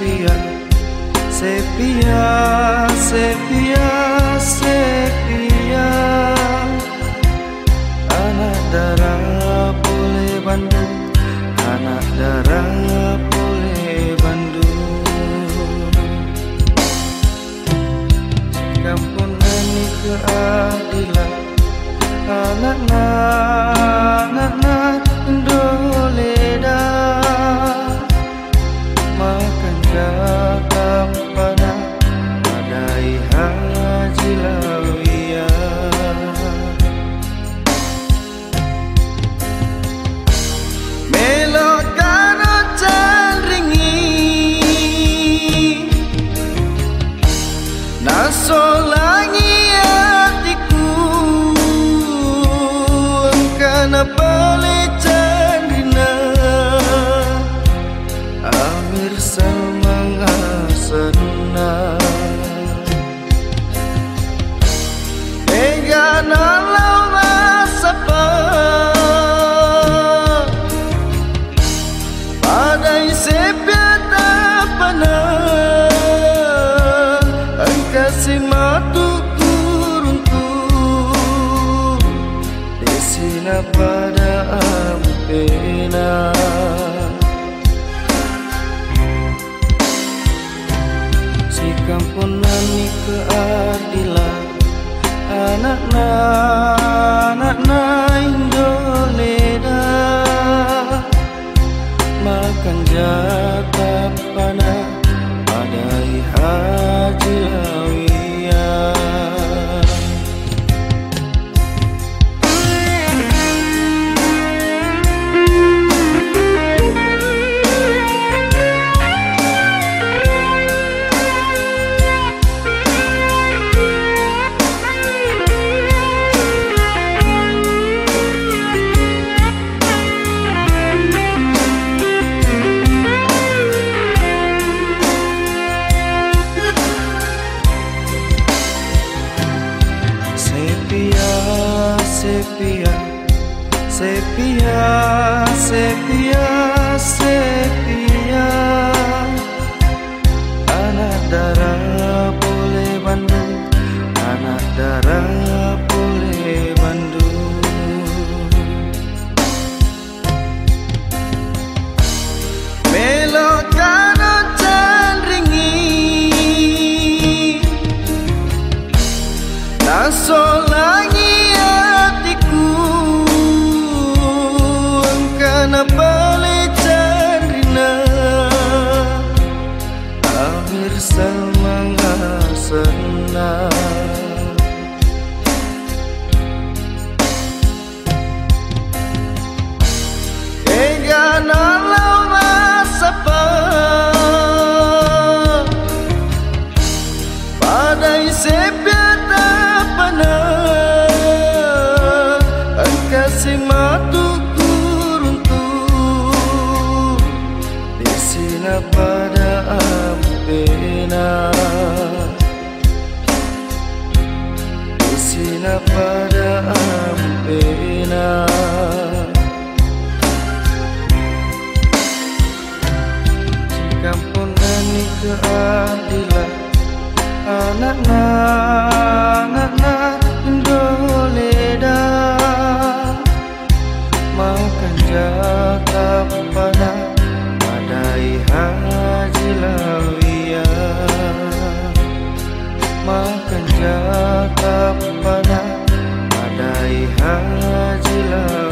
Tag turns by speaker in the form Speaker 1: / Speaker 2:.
Speaker 1: sepia, sepia, sepia, sepia. Anak darah boleh Bandung, anak darah boleh Bandung. Kampunan ni keadilan, anak-anak Indoleda makan jatah pada adai Haji Lawia. Melokkan ocan ringi nasolangi hatiku karena pelecehan rina Amir Salman Asana Ega nalau masapa padai sepia tapana angkasi matu kuruntu desina pada ampena. Si kampunan ni keadilan, anak-anak Indoleda makan jatah pana padai Haji Lawia. Sepia, sepia, sepia, sepia. Anak darah boleh Bandung, anak darah boleh Bandung. Melokkan ocan ringi nasolangi karena pelecehan rina Amir Salman Asana Ega nalau masapa padai sepia tapana angkasi matu pada ampena, desina pada ampena. Kampunan ni keadilan, anak-anak Indoleda makan jatah pada padai Haji Lawia makan jatah pada padai Haji Lawia.